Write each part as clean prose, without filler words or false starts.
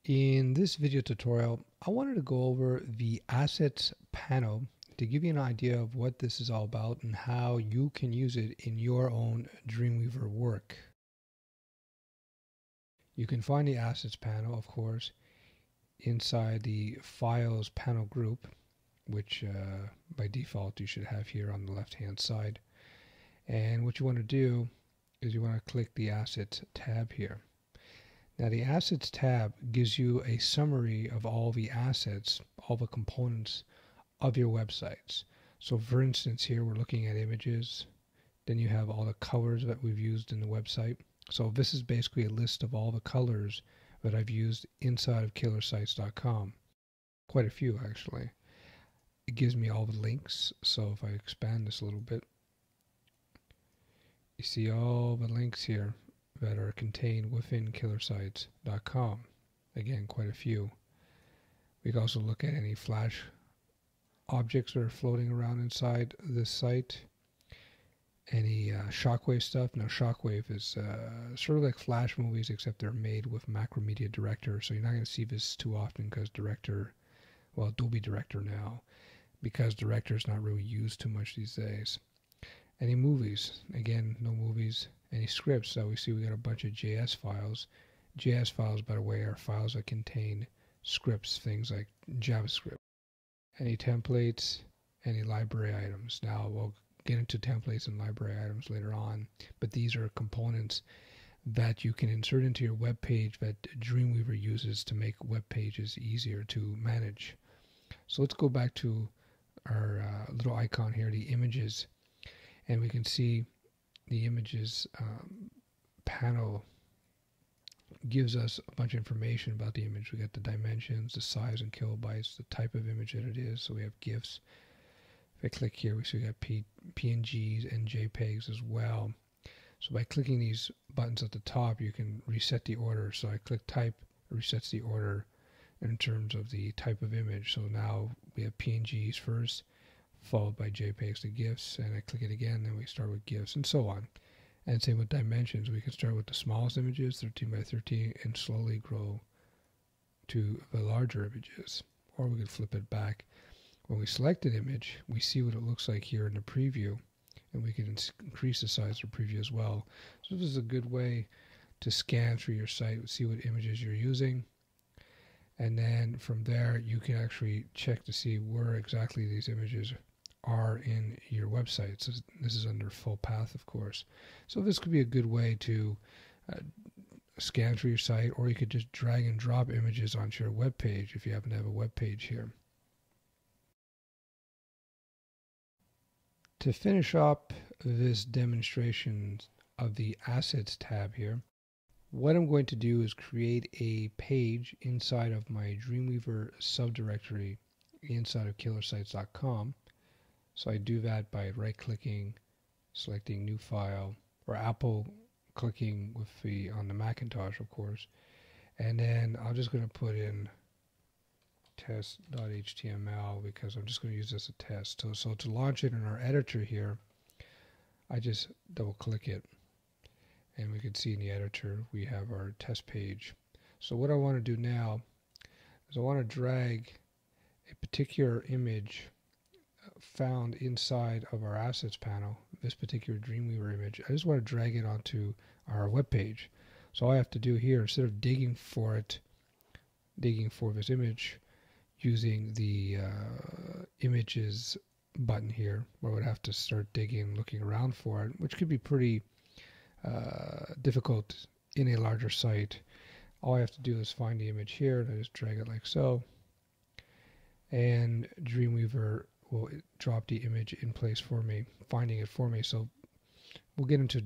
In this video tutorial, I wanted to go over the Assets panel to give you an idea of what this is all about and how you can use it in your own Dreamweaver work. You can find the Assets panel, of course, inside the Files panel group, which by default you should have here on the left-hand side. And what you want to do is you want to click the Assets tab here. Now the Assets tab gives you a summary of all the assets, all the components of your websites. So for instance, here we're looking at images. Then you have all the colors that we've used in the website. So this is basically a list of all the colors that I've used inside of killersites.com. Quite a few actually. It gives me all the links. So if I expand this a little bit, you see all the links here that are contained within killersites.com. Again, quite a few. We can also look at any Flash objects that are floating around inside this site. Any Shockwave stuff. Now Shockwave is sort of like Flash movies, except they're made with Macromedia Director, so you're not going to see this too often because Adobe Director now, because Director is not really used too much these days. Any movies, again, no movies. Any scripts, so we see we got a bunch of JS files. JS files, by the way, are files that contain scripts, things like JavaScript. Any templates, any library items. Now we'll get into templates and library items later on, but these are components that you can insert into your web page that Dreamweaver uses to make web pages easier to manage. So let's go back to our little icon here, the images, and we can see the images panel gives us a bunch of information about the image. We got the dimensions, the size in kilobytes, the type of image that it is. So we have GIFs. If I click here, we see we got PNGs and JPEGs as well. So by clicking these buttons at the top, you can reset the order. So I click type, it resets the order in terms of the type of image. So now we have PNGs first, followed by JPEGs to GIFs, and I click it again, then we start with GIFs, and so on. And same with dimensions. We can start with the smallest images, 13 by 13, and slowly grow to the larger images. Or we could flip it back. When we select an image, we see what it looks like here in the preview, and we can increase the size of the preview as well. So this is a good way to scan through your site, see what images you're using, and then from there you can actually check to see where exactly these images are in your website. So this is under full path, of course. So this could be a good way to scan through your site, or you could just drag and drop images onto your web page if you happen to have a web page here. To finish up this demonstration of the Assets tab here, what I'm going to do is create a page inside of my Dreamweaver subdirectory inside of killersites.com. So I do that by right-clicking, selecting New File, or Apple clicking with on the Macintosh, of course. And then I'm just going to put in test.html because I'm just going to use this as a test. So to launch it in our editor here, I just double-click it. And we can see in the editor we have our test page. So what I want to do now is I want to drag a particular image found inside of our assets panel, this particular Dreamweaver image. I just want to drag it onto our web page. So all I have to do here, instead of digging for this image using the images button here, where I would have to start digging, looking around for it, which could be pretty difficult in a larger site. All I have to do is find the image here, and I just drag it like so, and Dreamweaver will drop the image in place for me, finding it for me. So we'll get into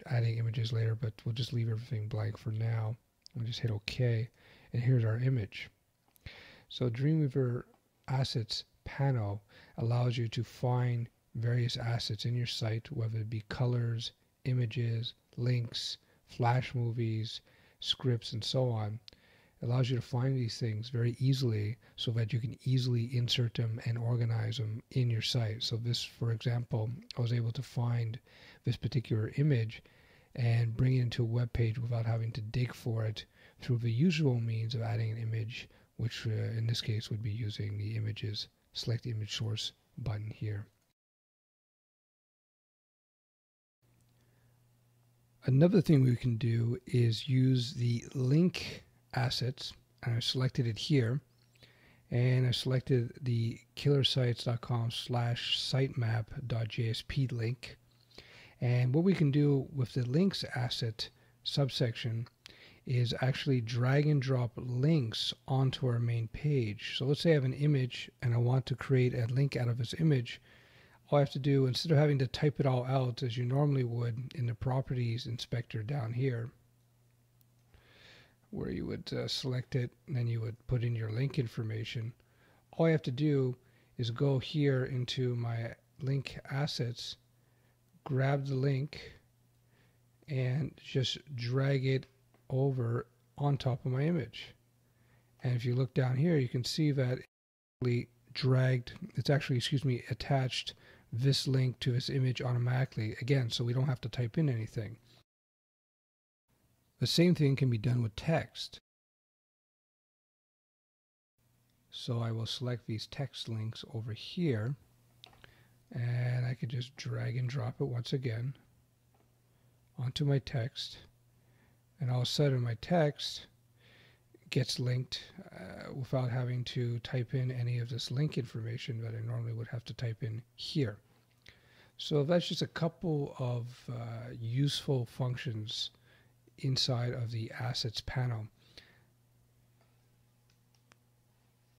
adding images later, but we'll just leave everything blank for now. We'll just hit OK, and here's our image. So Dreamweaver Assets panel allows you to find various assets in your site, whether it be colors, images, links, Flash movies, scripts, and so on. It allows you to find these things very easily so that you can easily insert them and organize them in your site. So this, for example, I was able to find this particular image and bring it into a web page without having to dig for it through the usual means of adding an image, which in this case would be using the images, select image source button here. Another thing we can do is use the link assets, and I've selected it here, and I selected the killersites.com/sitemap.jsp link. And what we can do with the links asset subsection is actually drag and drop links onto our main page. So let's say I have an image and I want to create a link out of this image. All I have to do, instead of having to type it all out as you normally would in the properties inspector down here, where you would select it and then you would put in your link information, all I have to do is go here into my link assets, grab the link, and just drag it over on top of my image. And if you look down here, you can see that it's actually attached this link to this image automatically, again, so we don't have to type in anything. The same thing can be done with text. So I will select these text links over here, and I could just drag and drop it once again onto my text, and all of a sudden my text gets linked without having to type in any of this link information that I normally would have to type in here. So that's just a couple of useful functions inside of the assets panel.